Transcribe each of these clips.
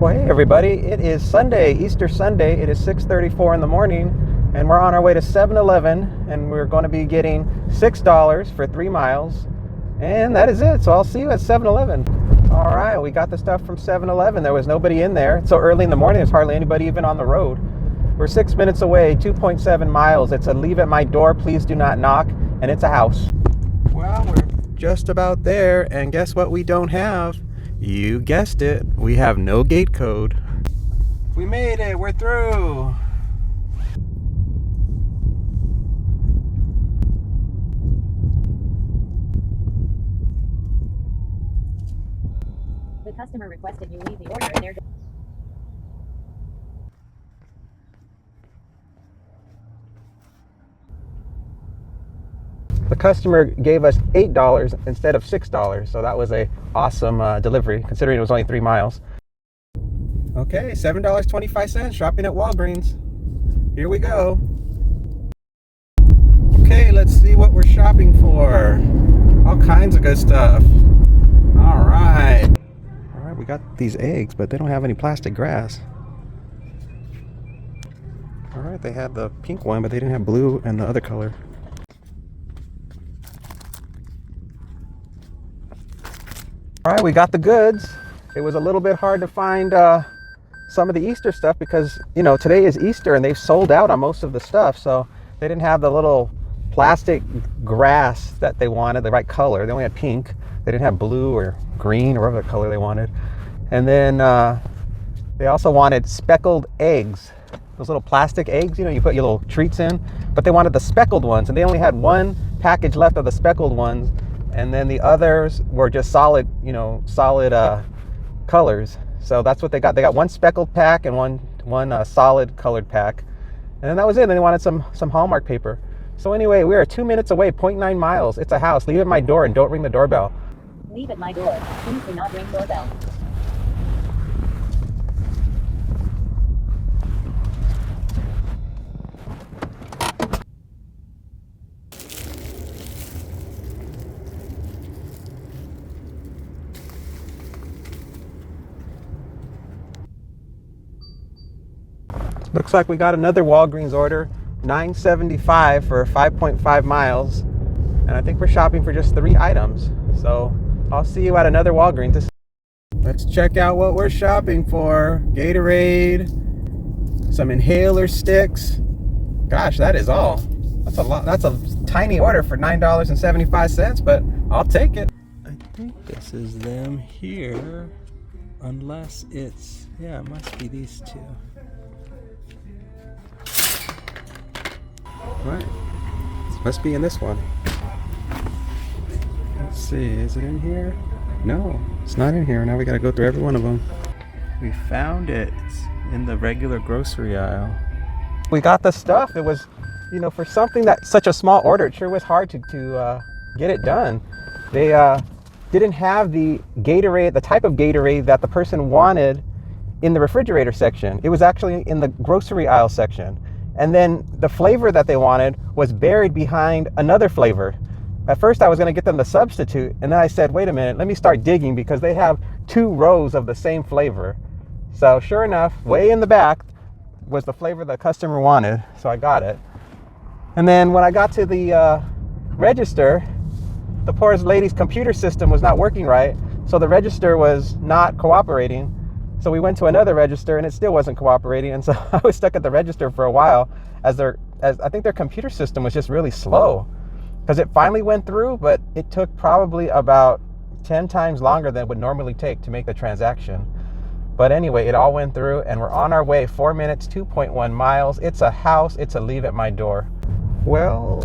Well, hey everybody, it is Sunday, Easter Sunday. It is 6:34 in the morning, and we're on our way to 7-Eleven, and we're going to be getting $6 for 3 miles, and that is it. So I'll see you at 7-Eleven. All right, we got the stuff from 7-Eleven. There was nobody in there. It's so early in the morning, there's hardly anybody even on the road. We're 6 minutes away, 2.7 miles. It's a leave at my door, please do not knock, and it's a house. Well, we're just about there, and guess what we don't have? You guessed it, we have no gate code. We made it, we're through. The customer requested you leave the order in their... The customer gave us $8 instead of $6, so that was a awesome delivery, considering it was only 3 miles. Okay, $7.25 shopping at Walgreens. Here we go. Okay, let's see what we're shopping for. All kinds of good stuff. All right, we got these eggs, but they don't have any plastic grass. All right, they had the pink one, but they didn't have blue and the other color. All right, we got the goods. It was a little bit hard to find some of the Easter stuff because, you know, today is Easter and they've sold out on most of the stuff. So they didn't have the little plastic grass that they wanted, the right color. They only had pink. They didn't have blue or green or whatever color they wanted. And then they also wanted speckled eggs. Those little plastic eggs, you know, you put your little treats in. But they wanted the speckled ones, and they only had one package left of the speckled ones. And then the others were just solid, you know, colors. So that's what they got. They got one speckled pack and one solid colored pack. And then that was it. And they wanted some Hallmark paper. So anyway, we are 2 minutes away, 0.9 miles. It's a house. Leave at my door and don't ring the doorbell. Leave at my door. Please do not ring doorbell. Looks like we got another Walgreens order, $9.75 for 5.5 miles. And I think we're shopping for just 3 items. So I'll see you at another Walgreens. Let's check out what we're shopping for. Gatorade, some inhaler sticks. Gosh, that is all. That's a lot. That's a tiny order for $9.75, but I'll take it. I think this is them here, unless it's, yeah, it must be these two. Right, must be in this one. Let's see, is it in here? No, it's not in here. Now we gotta go through every one of them. We found it. It's in the regular grocery aisle. We got the stuff. It was, you know, for something that such a small order, it sure was hard to get it done. They didn't have the Gatorade, the type of Gatorade that the person wanted in the refrigerator section. It was actually in the grocery aisle section. And then the flavor that they wanted was buried behind another flavor. At first I was gonna get them the substitute, and then I said, wait a minute, let me start digging because they have 2 rows of the same flavor. So sure enough, way in the back was the flavor the customer wanted, so I got it. And then when I got to the register, the poor lady's computer system was not working right, so the register was not cooperating. So we went to another register and it still wasn't cooperating, and so I was stuck at the register for a while as I think their computer system was just really slow. Because it finally went through, but it took probably about 10 times longer than it would normally take to make the transaction. But anyway, it all went through and we're on our way, 4 minutes, 2.1 miles. It's a house, it's a leave at my door. Well,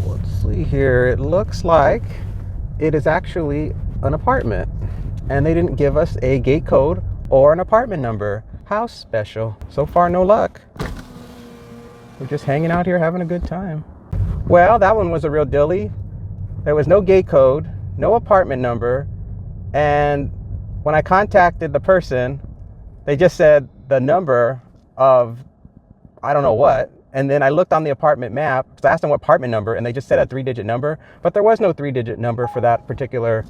let's see here. It looks like it is actually an apartment, and they didn't give us a gate code or an apartment number. House special. So far, no luck. We're just hanging out here having a good time. Well, that one was a real dilly. There was no gate code, no apartment number, and when I contacted the person, they just said the number of I don't know what, and then I looked on the apartment map, so I asked them what apartment number, and they just said a 3-digit number, but there was no 3-digit number for that particular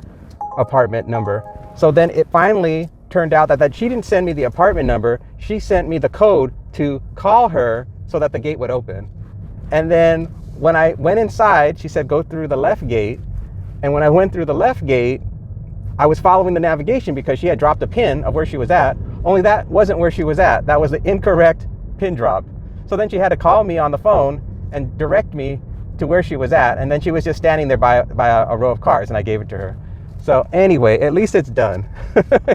apartment number. So then it finally turned out that she didn't send me the apartment number. She sent me the code to call her so that the gate would open. And then when I went inside, she said, go through the left gate. And when I went through the left gate, I was following the navigation because she had dropped a pin of where she was at. Only that wasn't where she was at. That was the incorrect pin drop. So then she had to call me on the phone and direct me to where she was at. And then she was just standing there by a row of cars, and I gave it to her. So anyway, at least it's done.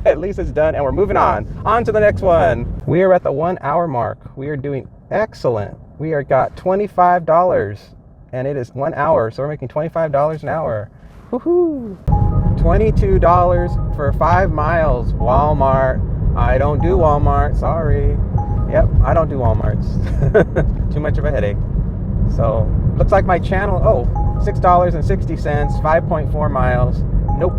At least it's done, and we're moving on to the next one. We are at the 1 hour mark. We are doing excellent. We are got $25, and it is 1 hour, so we're making $25 an hour. Woohoo! $22 for 5 miles. Walmart. I don't do Walmart. Sorry. Yep, I don't do Walmarts. Too much of a headache. So looks like my channel. Oh, $6.60, 5.4 miles. Nope.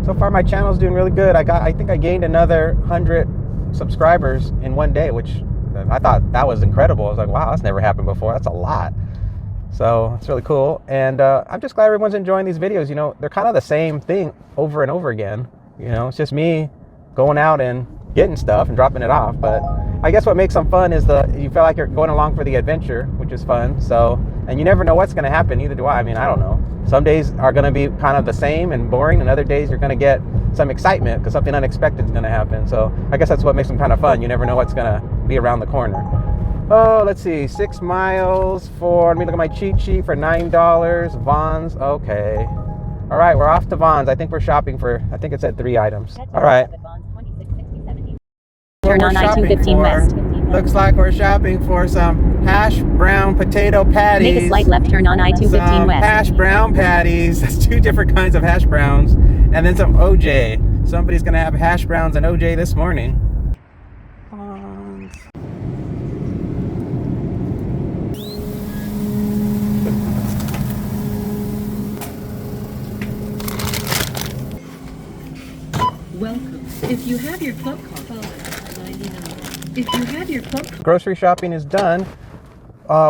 So far my channel's doing really good. I think I gained another 100 subscribers in one day, which I thought that was incredible. I was like, wow, that's never happened before. That's a lot. So it's really cool. And I'm just glad everyone's enjoying these videos. You know, they're kind of the same thing over and over again. You know, it's just me going out and getting stuff and dropping it off. But I guess what makes them fun is you feel like you're going along for the adventure, which is fun. So, and you never know what's going to happen. Neither do I. I mean, I don't know. Some days are going to be kind of the same and boring, and other days you're going to get some excitement because something unexpected is going to happen. So I guess that's what makes them kind of fun. You never know what's going to be around the corner. Oh, let's see, 6 miles for, let me look at my cheat sheet, for $9. Vons, okay. All right, we're off to Vons. I think we're shopping for, I think it said 3 items. All right. Turn on I-215 West. Looks like we're shopping for some hash brown potato patties. Make a slight left turn on I-215 West. Hash brown patties. That's 2 different kinds of hash browns. And then some OJ. Somebody's going to have hash browns and OJ this morning. Welcome. If you have your club card, if you have your club card. Grocery shopping is done.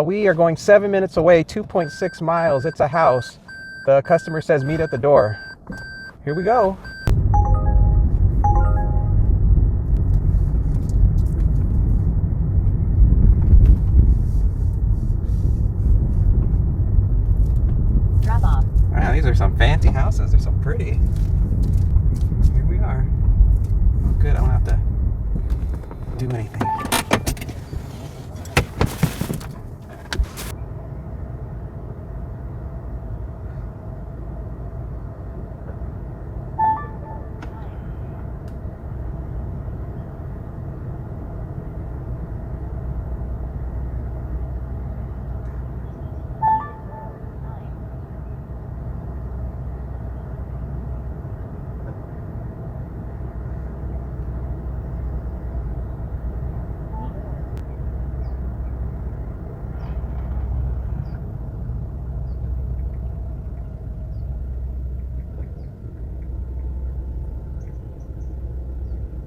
We are going 7 minutes away, 2.6 miles. It's a house. The customer says meet at the door. Here we go. Drop off. Wow, these are some fancy houses. They're so pretty. Here we are. Oh, good. I don't have to do anything.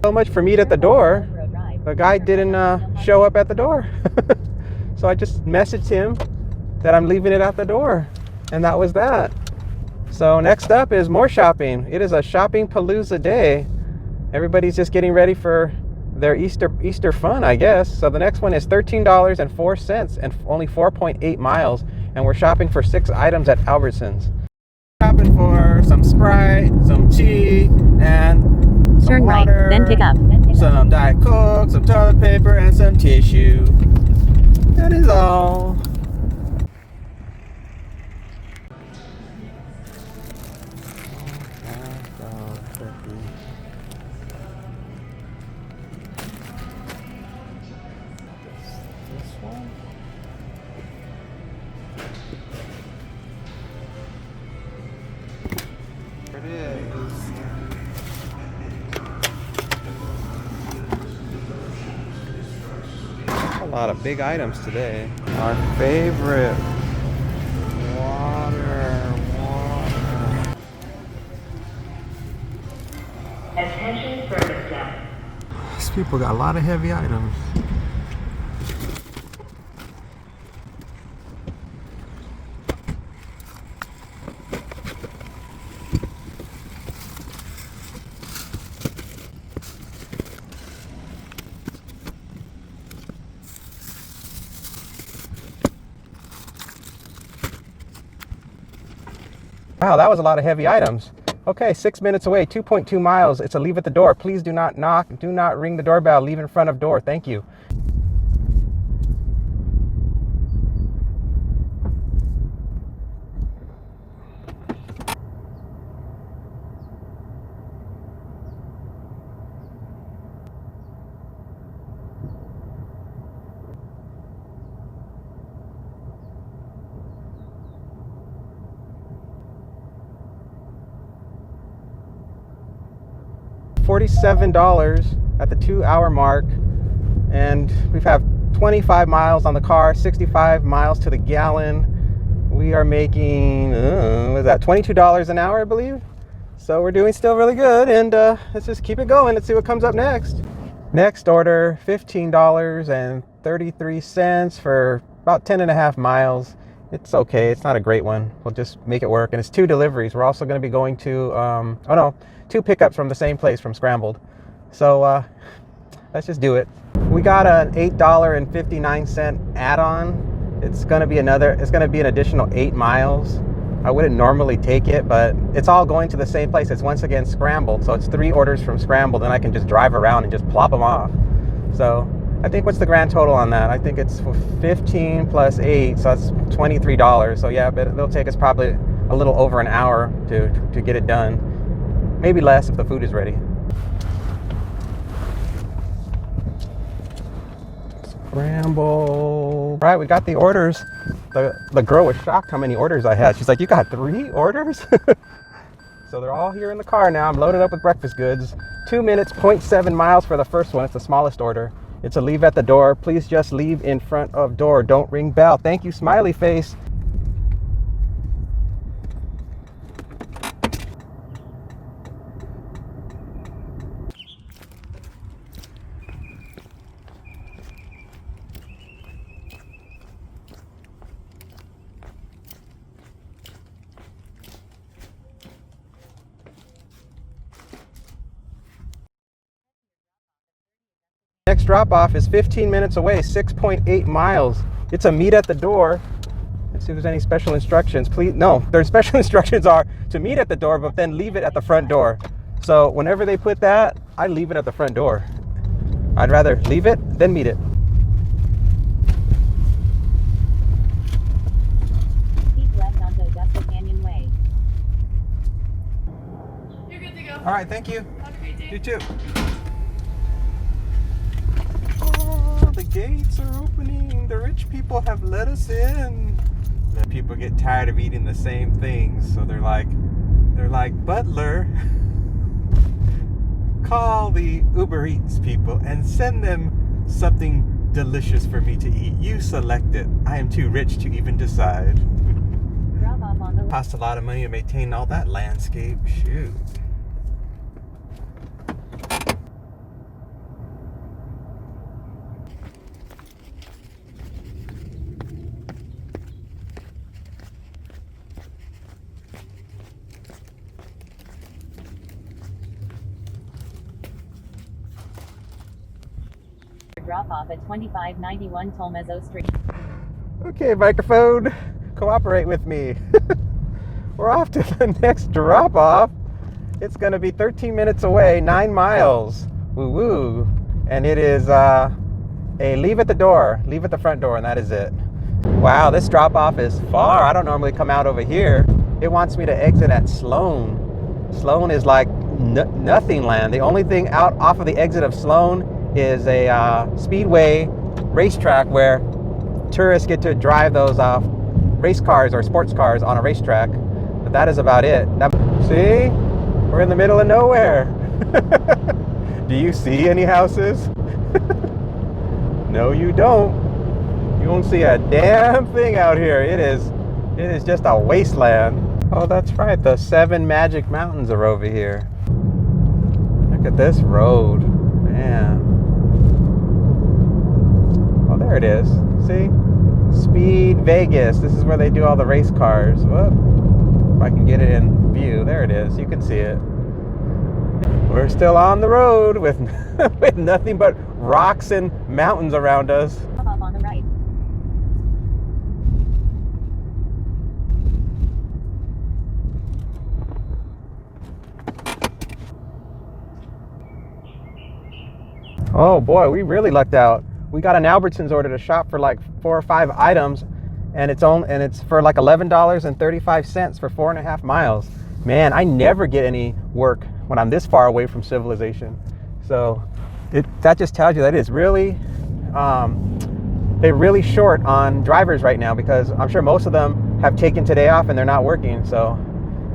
So much for meet at the door. The guy didn't show up at the door. So I just messaged him that I'm leaving it at the door, and that was that. So next up is more shopping. It is a shopping palooza day. Everybody's just getting ready for their Easter fun, I guess. So the next one is $13.04 and only 4.8 miles, and we're shopping for 6 items at Albertsons. Shopping for some Sprite, some tea, and Turn right, water, then pick up. some Diet Coke, some toilet paper, and some tissue. That is all. This one? There it is. A lot of big items today. Our favorite water. Attention service staff. These people got a lot of heavy items. Wow, that was a lot of heavy items. Okay, 6 minutes away, 2.2 miles. It's a leave at the door. Please do not knock. Do not ring the doorbell. Leave in front of door. Thank you. $47 at the 2-hour mark, and we've had 25 miles on the car, 65 miles to the gallon. We are making what is that, $22 an hour, I believe. So we're doing still really good, and let's just keep it going. Let's see what comes up next. Next order, $15.33 for about 10.5 miles. It's okay, it's not a great one. We'll just make it work. And it's 2 deliveries. We're also going to be going to 2 pickups from the same place, from Scrambled. So let's just do it. We got an $8.59 add-on. It's going to be an additional 8 miles. I wouldn't normally take it, but it's all going to the same place. It's once again Scrambled. So it's 3 orders from Scrambled, and I can just drive around and just plop them off. So I think, what's the grand total on that? I think it's 15 plus 8, so that's $23. So yeah, but it'll take us probably a little over an hour to get it done. Maybe less if the food is ready. Scramble. All right, we got the orders. The girl was shocked how many orders I had. She's like, "You got 3 orders?" So they're all here in the car now. I'm loaded up with breakfast goods. 2 minutes, 0.7 miles for the first one. It's the smallest order. It's a leave at the door. Please just leave in front of door. Don't ring bell. Thank you, smiley face. Next drop off is 15 minutes away, 6.8 miles. It's a meet at the door. Let's see if there's any special instructions. Please, no, their special instructions are to meet at the door, but then leave it at the front door. So whenever they put that, I leave it at the front door. I'd rather leave it than meet it. Keep left onto Augusta Canyon Way. You're good to go. All right, thank you. Have a great day. You too. Oh, the gates are opening. The rich people have let us in. The people get tired of eating the same things, so they're like, "Butler, call the UberEats people and send them something delicious for me to eat. You select it. I am too rich to even decide." Drop off on the left. Cost a lot of money to maintain all that landscape. Shoot. Drop off at 2591 Tolmezzo Street. Okay, microphone, cooperate with me. We're off to the next drop off. It's going to be 13 minutes away, 9 miles. Woo woo. And it is a leave at the door, leave at the front door, and that is it. Wow, this drop off is far. I don't normally come out over here. It wants me to exit at Sloan. Sloan is like nothing land. The only thing out off of the exit of Sloan is a speedway racetrack where tourists get to drive those race cars or sports cars on a racetrack. But that is about it. Now, see? We're in the middle of nowhere. Do you see any houses? No, you don't. You won't see a damn thing out here. It is just a wasteland. Oh, that's right. The 7 magic mountains are over here. Look at this road. Man. Oh, there it is. See? Speed Vegas. This is where they do all the race cars. Whoop. If I can get it in view. There it is. You can see it. We're still on the road with, with nothing but rocks and mountains around us. Drop off on the right. Oh boy, we really lucked out. We got an Albertsons order to shop for like 4 or 5 items, and it's for like $11.35 for 4.5 miles. Man, I never get any work when I'm this far away from civilization. So that just tells you that it's really they're really short on drivers right now, because I'm sure most of them have taken today off and they're not working. So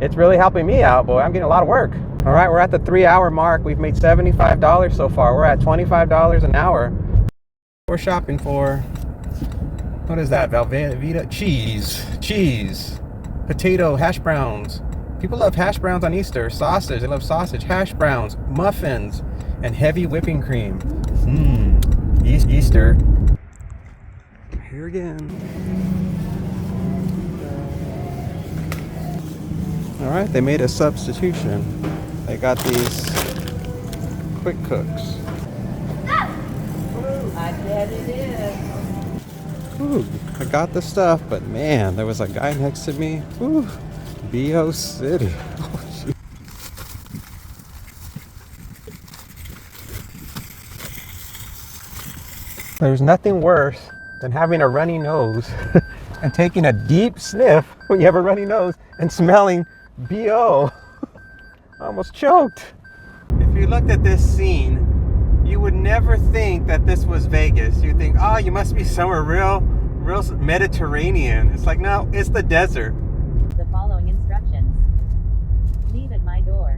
it's really helping me out, boy. I'm getting a lot of work. All right, we're at the 3-hour mark. We've made $75 so far. We're at $25 an hour. We're shopping for, what is that? Velveeta cheese, potato, hash browns. People love hash browns on Easter. Sausage, they love sausage, hash browns, muffins, and heavy whipping cream. Easter. Here again. All right, they made a substitution. They got these quick cooks. I bet it is. Ooh, I got the stuff, but man, there was a guy next to me. Ooh, B.O. City. Oh, shoot. There's nothing worse than having a runny nose and taking a deep sniff when you have a runny nose and smelling B.O. I almost choked. If you looked at this scene, you would never think that this was Vegas. You'd think, oh, you must be somewhere real Mediterranean. It's like, no, it's the desert. The following instructions. Leave at my door.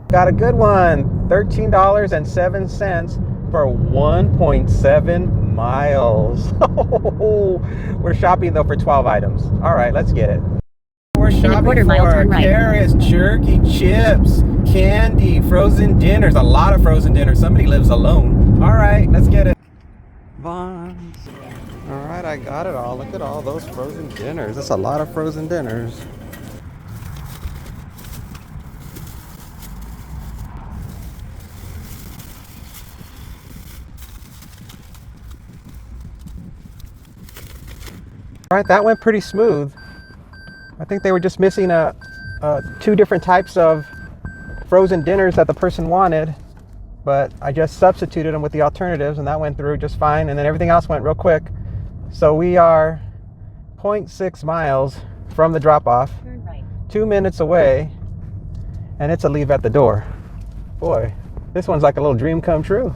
Got a good one. $13.07 for 1.7 miles. We're shopping though for 12 items. All right, let's get it. We're shopping for carrots, jerky, chips, candy, frozen dinners. A lot of frozen dinners. Somebody lives alone. All right, let's get it. Vons. All right, I got it all. Look at all those frozen dinners. That's a lot of frozen dinners. All right, that went pretty smooth. I think they were just missing 2 different types of frozen dinners that the person wanted, but I just substituted them with the alternatives, and that went through just fine, and then everything else went real quick. So we are 0.6 miles from the drop-off, Turn right. 2 minutes away, and it's a leave at the door. Boy, this one's like a little dream come true.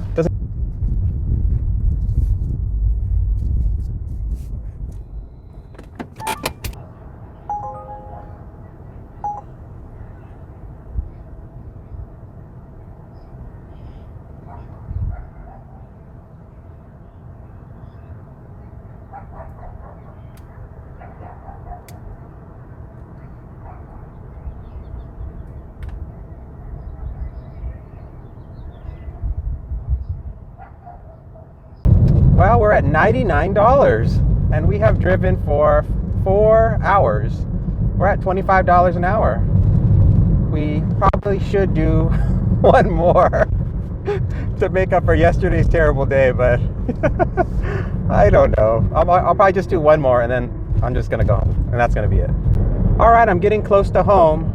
Well, we're at $99 and we have driven for 4 hours. We're at $25 an hour. We probably should do one more to make up for yesterday's terrible day, but I don't know. I'll probably just do one more and then I'm just gonna go home, and that's gonna be it. All right, I'm getting close to home.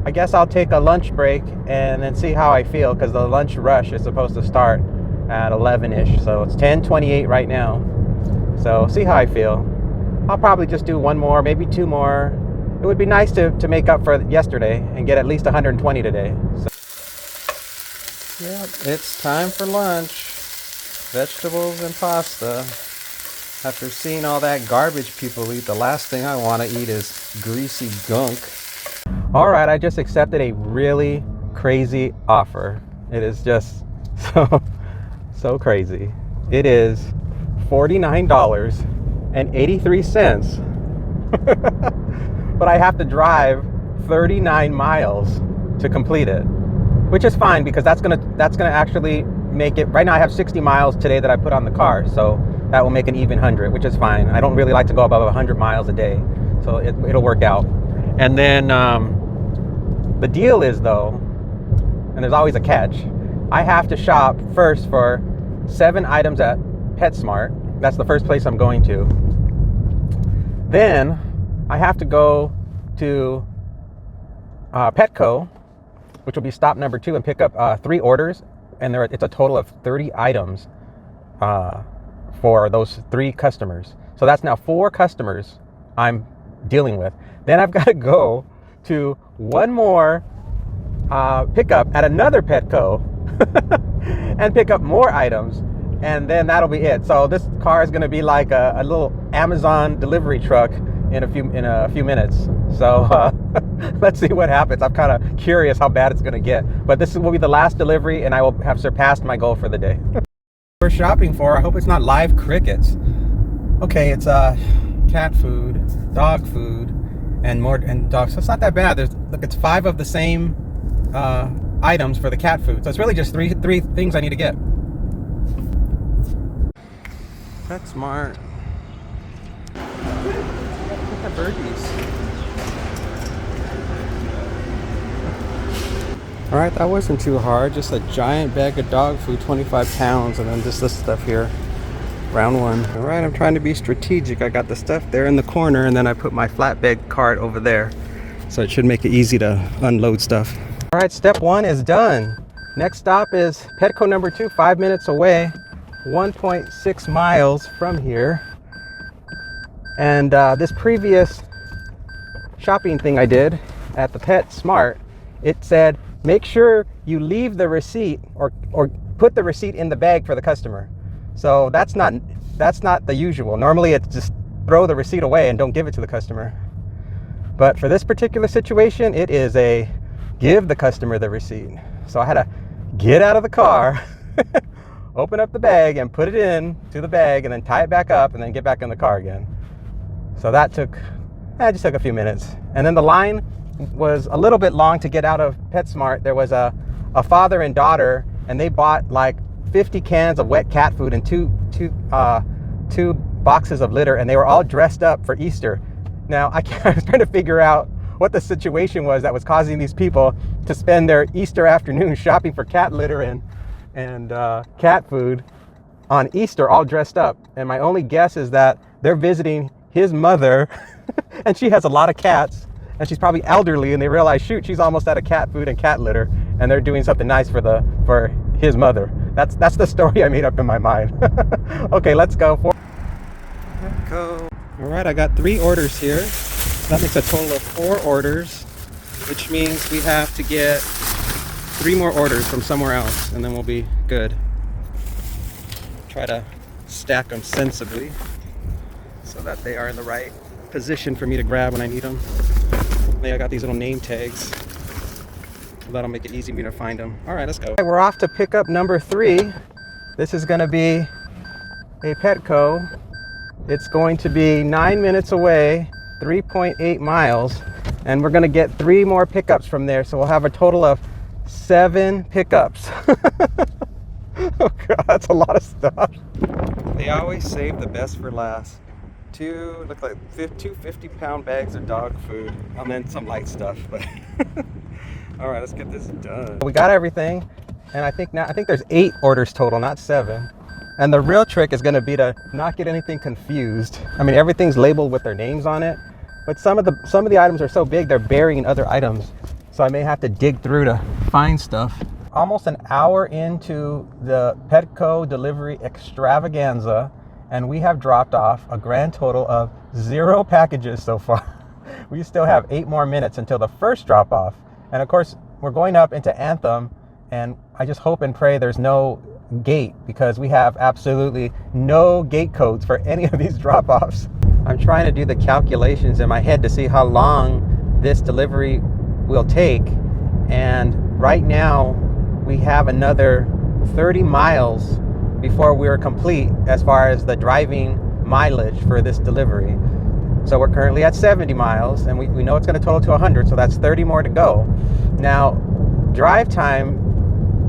I guess I'll take a lunch break and then see how I feel, because the lunch rush is supposed to start at 11-ish, so it's 10:28 right now. So see how I feel. I'll probably just do one more, maybe 2 more. It would be nice to make up for yesterday and get at least 120 today. So, yep, it's time for lunch. Vegetables and pasta. After seeing all that garbage people eat, the last thing I want to eat is greasy gunk. All right, I just accepted a really crazy offer. It is just so crazy. It is $49.83. But I have to drive 39 miles to complete it, which is fine, because that's gonna actually make it. Right now I have 60 miles today that I put on the car, so that will make an even 100, which is fine. I don't really like to go above 100 miles a day, so it'll work out. And then The deal is though, and there's always a catch, I have to shop first for 7 items at PetSmart. That's the first place I'm going to. Then I have to go to Petco, which will be stop number 2, and pick up 3 orders. And it's a total of 30 items for those 3 customers. So that's now 4 customers I'm dealing with. Then I've got to go to one more pickup at another Petco and pick up more items, and then that'll be it. So this car is going to be like a little Amazon delivery truck in a few minutes. So let's see what happens. I'm kind of curious how bad it's going to get. But this will be the last delivery, and I will have surpassed my goal for the day. We're shopping for, I hope it's not live crickets. Okay, it's cat food, dog food, and dogs. So it's not that bad. Look, it's 5 of the same items for the cat food. So it's really just three things I need to get. PetSmart. Look at birdies. All right, that wasn't too hard. Just a giant bag of dog food, 25 pounds, and then just this stuff here. Round 1. All right, I'm trying to be strategic. I got the stuff there in the corner, and then I put my flatbed cart over there. So it should make it easy to unload stuff. All right, step 1 is done. Next stop is Petco number 2, 5 minutes away, 1.6 miles from here. And this previous shopping thing I did at the PetSmart, it said, make sure you leave the receipt or put the receipt in the bag for the customer. So that's not the usual. Normally it's just throw the receipt away and don't give it to the customer. But for this particular situation, it is a give the customer the receipt. So I had to get out of the car, open up the bag and put it in to the bag, and then tie it back up and then get back in the car again. So that just took a few minutes. And then the line was a little bit long to get out of PetSmart. There was a father and daughter, and they bought like 50 cans of wet cat food and two boxes of litter, and they were all dressed up for Easter. Now I was trying to figure out what the situation was that was causing these people to spend their Easter afternoon shopping for cat litter and cat food on Easter, all dressed up. And my only guess is that they're visiting his mother and she has a lot of cats, and she's probably elderly, and they realize, shoot, she's almost out of cat food and cat litter, and they're doing something nice for his mother. That's the story I made up in my mind. Okay, let's go. Let's go. All right, I got 3 orders here. That makes a total of 4 orders, which means we have to get 3 more orders from somewhere else, and then we'll be good. Try to stack them sensibly so that they are in the right position for me to grab when I need them. I got these little name tags. That'll make it easy for me to find them. All right, let's go. We're off to pick up number 3. This is going to be a Petco. It's going to be 9 minutes away, 3.8 miles, and we're going to get 3 more pickups from there. So we'll have a total of 7 pickups. Oh God, that's a lot of stuff. They always save the best for last. 2 50-pound bags of dog food, and then some light stuff. But all right, let's get this done. We got everything, and I think there's 8 orders total, not 7. And the real trick is going to be to not get anything confused. I mean, everything's labeled with their names on it, but some of the items are so big they're burying other items. So I may have to dig through to find stuff. Almost an hour into the Petco delivery extravaganza, and we have dropped off a grand total of 0 packages so far. We still have 8 more minutes until the first drop off. And of course, we're going up into Anthem, and I just hope and pray there's no gate, because we have absolutely no gate codes for any of these drop-offs. I'm trying to do the calculations in my head to see how long this delivery will take, and right now we have another 30 miles before we're complete as far as the driving mileage for this delivery. So we're currently at 70 miles, and we know it's going to total to 100, so that's 30 more to go. Now, drive time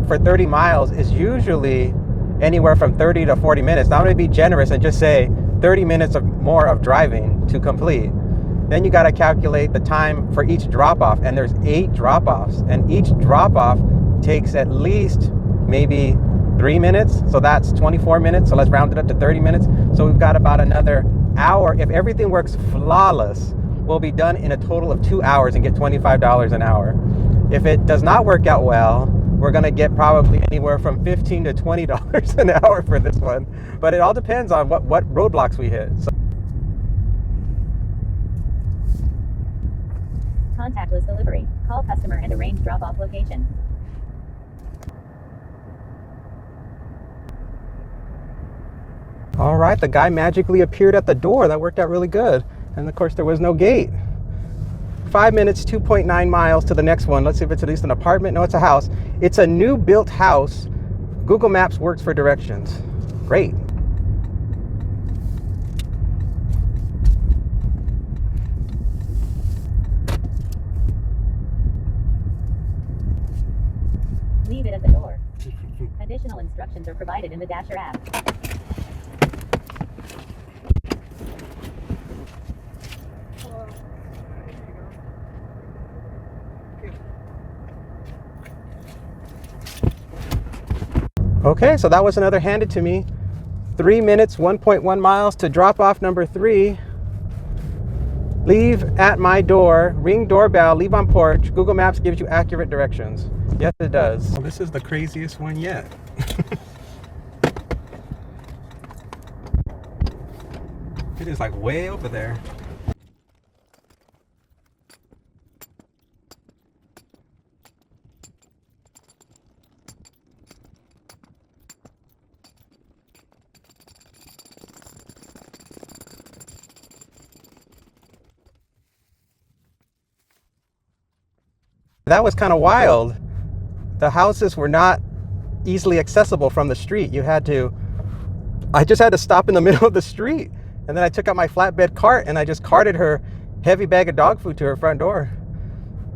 for 30 miles is usually anywhere from 30 to 40 minutes. Now I'm going to be generous and just say 30 minutes more of driving to complete. Then you got to calculate the time for each drop-off, and there's 8 drop-offs, and each drop-off takes at least maybe 3 minutes, so that's 24 minutes, so let's round it up to 30 minutes. So we've got about another hour. If everything works flawless, we'll be done in a total of 2 hours and get $25 an hour. If it does not work out well, we're gonna get probably anywhere from $15 to $20 an hour for this one. But it all depends on what roadblocks we hit. So Contactless delivery. Call customer and arrange drop-off location. all right, the guy magically appeared at the door. That worked out really good. And of course there was no gate. 5 minutes, 2.9 miles to the next one. Let's see if it's at least an apartment. No, it's a house. It's a new built house. Google Maps works for directions. Great. Leave it at the door. Additional instructions are provided in the Dasher app. Okay, so that was another handed to me. 3 minutes, 1.1 miles to drop off number 3. Leave at my door, ring doorbell, leave on porch. Google Maps gives you accurate directions. Yes, it does. Well, this is the craziest one yet. It is like way over there. That was kind of wild. The houses were not easily accessible from the street. I just had to stop in the middle of the street. And then I took out my flatbed cart and I just carted her heavy bag of dog food to her front door.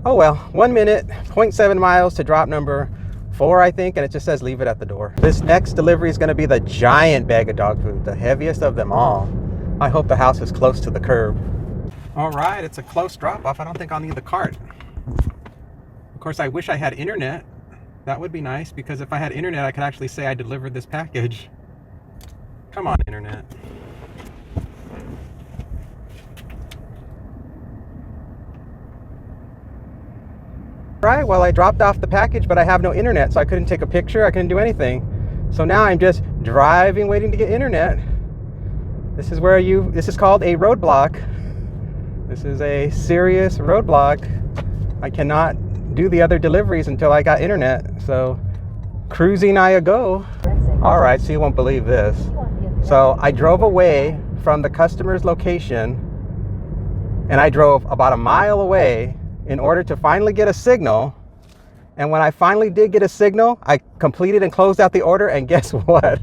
Oh well, 1 minute, 0.7 miles to drop number 4, I think. And it just says leave it at the door. This next delivery is gonna be the giant bag of dog food, the heaviest of them all. I hope the house is close to the curb. All right, it's a close drop off. I don't think I'll need the cart. Of course, I wish I had internet. That would be nice, because if I had internet, I could actually say I delivered this package. Come on, internet. Right, well, I dropped off the package, but I have no internet, so I couldn't take a picture, I couldn't do anything. So now I'm just driving, waiting to get internet. This is called a roadblock. This is a serious roadblock. I cannot do the other deliveries until I got internet. So cruising I go. All right, so you won't believe this. So I drove away from the customer's location and I drove about a mile away in order to finally get a signal. And when I finally did get a signal, I completed and closed out the order, and guess what?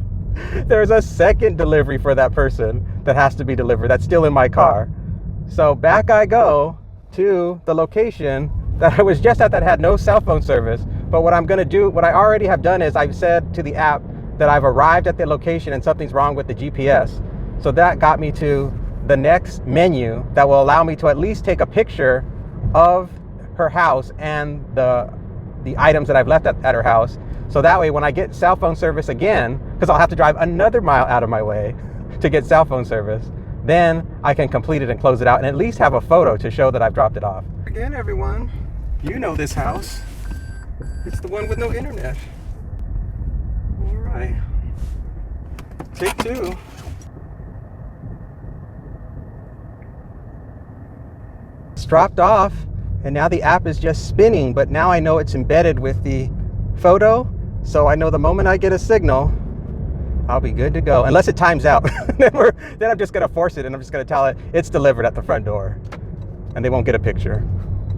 There's a second delivery for that person that has to be delivered. That's still in my car. So back I go to the location that I was just at that had no cell phone service. But what I'm gonna do, what I already have done is I've said to the app that I've arrived at the location and something's wrong with the GPS. So that got me to the next menu that will allow me to at least take a picture of her house and the items that I've left at her house. So that way when I get cell phone service again, because I'll have to drive another mile out of my way to get cell phone service, then I can complete it and close it out and at least have a photo to show that I've dropped it off. Again, everyone, you know this house. It's the one with no internet. All right. Take 2. It's dropped off, and now the app is just spinning, but now I know it's embedded with the photo, so I know the moment I get a signal, I'll be good to go. Unless it times out. Then I'm just gonna force it and I'm just gonna tell it it's delivered at the front door, and they won't get a picture.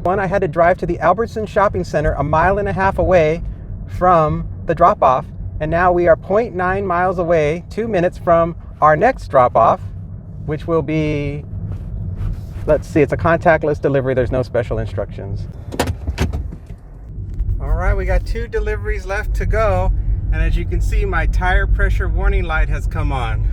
I had to drive to the Albertson shopping center 1.5 miles away from the drop-off, and now we are 0.9 miles away, 2 minutes from our next drop-off, which will be, let's see, it's a contactless delivery. There's no special instructions. All right, we got 2 deliveries left to go, and as you can see, my tire pressure warning light has come on.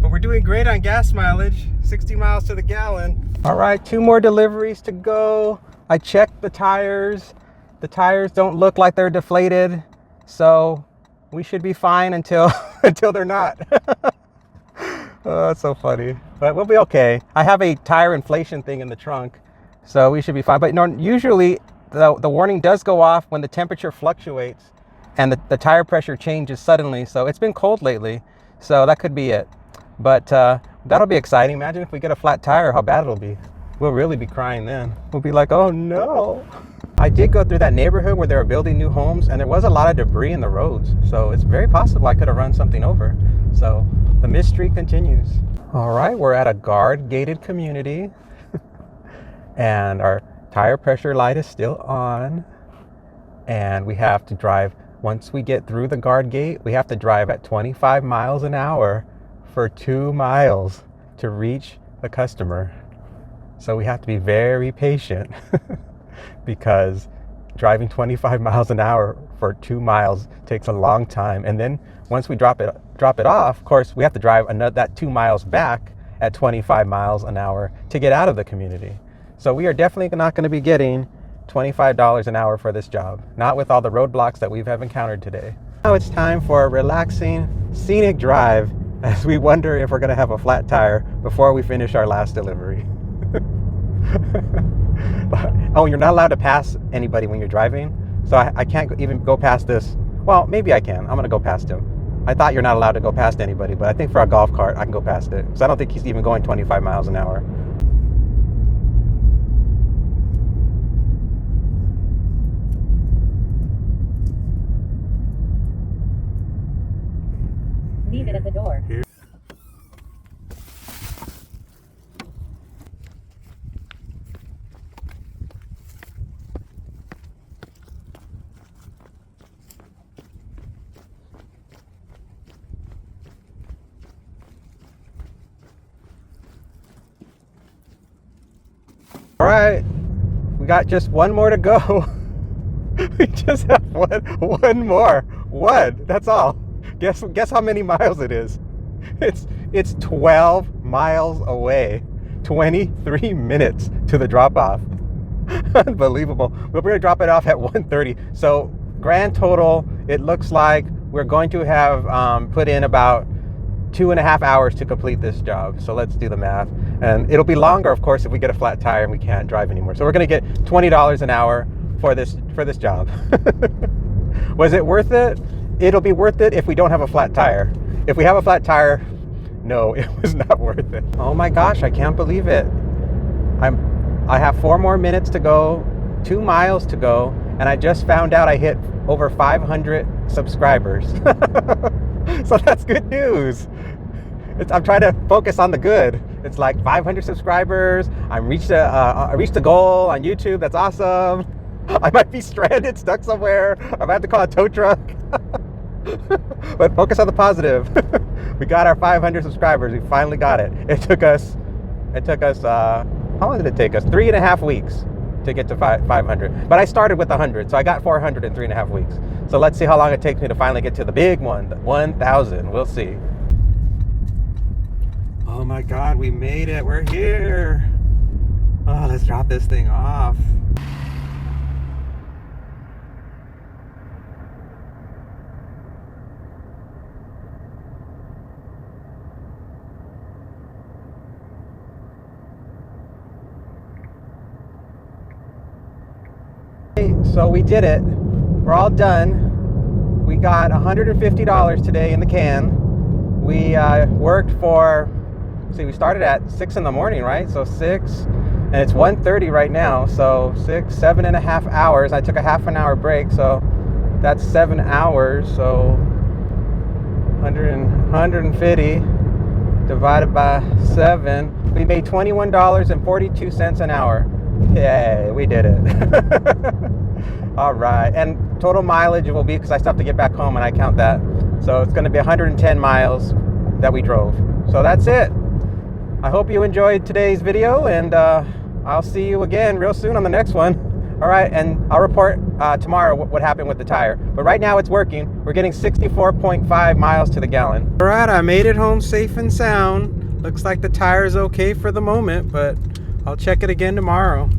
But we're doing great on gas mileage, 60 miles to the gallon. All right, 2 more deliveries to go. I checked the tires. The tires don't look like they're deflated, so we should be fine until until they're not. Oh, that's so funny, but we'll be okay. I have a tire inflation thing in the trunk, so we should be fine. But usually the warning does go off when the temperature fluctuates and the tire pressure changes suddenly. So it's been cold lately, so that could be it. But that'll be exciting. Imagine if we get a flat tire, how bad it'll be. We'll really be crying then. We'll be like, oh no. I did go through that neighborhood where they were building new homes, and there was a lot of debris in the roads. So it's very possible I could have run something over. So the mystery continues. All right, we're at a guard-gated community and our tire pressure light is still on. And we have to drive, once we get through the guard gate, we have to drive at 25 miles an hour for 2 miles to reach the customer. So we have to be very patient because driving 25 miles an hour for 2 miles takes a long time. And then once we drop it off, of course, we have to drive that 2 miles back at 25 miles an hour to get out of the community. So we are definitely not going to be getting $25 an hour for this job, not with all the roadblocks that we have encountered today. Now it's time for a relaxing, scenic drive as we wonder if we're going to have a flat tire before we finish our last delivery. Oh, you're not allowed to pass anybody when you're driving, so I can't even go past this. Well, maybe I can. I'm going to go past him. I thought you're not allowed to go past anybody, but I think for a golf cart, I can go past it. So I don't think he's even going 25 miles an hour. Leave it at the door. Here. All right, we got just one more to go. We just have one more. One, that's all. Guess how many miles it is? It's 12 miles away. 23 minutes to the drop off. Unbelievable. We're going to drop it off at 1:30. So grand total, it looks like we're going to have put in about 2.5 hours to complete this job. So let's do the math. And it'll be longer, of course, if we get a flat tire and we can't drive anymore. So we're going to get $20 an hour for this job. Was it worth it? It'll be worth it if we don't have a flat tire. If we have a flat tire, no, it was not worth it. Oh my gosh, I can't believe it. I have 4 more minutes to go, 2 miles to go, and I just found out I hit over 500 subscribers. So that's good news. I'm trying to focus on the good. It's like 500 subscribers. I reached the goal on YouTube. That's awesome. I might be stranded, stuck somewhere. I might have to call a tow truck. But focus on the positive. We got our 500 subscribers. We finally got it. It took us, how long did it take us? 3.5 weeks to get to 500. But I started with 100, so I got 400 in 3.5 weeks. So let's see how long it takes me to finally get to the big one, the 1,000. We'll see. Oh my God, we made it. We're here. Oh, let's drop this thing off. So we did it. We're all done. We got $150 today in the can. We worked for, we started at 6 in the morning, right? So 6, and it's 1:30 right now. So 7.5 hours. I took a half an hour break, so that's 7 hours. So 150 divided by 7. We made $21.42 an hour. Yay, we did it. All right, and total mileage it will be, because I still have to get back home and I count that. So it's going to be 110 miles that we drove. So that's it. I hope you enjoyed today's video, and I'll see you again real soon on the next one. All right, and I'll report tomorrow what happened with the tire. But right now it's working. We're getting 64.5 miles to the gallon. All right, I made it home safe and sound. Looks like the tire is okay for the moment, but I'll check it again tomorrow.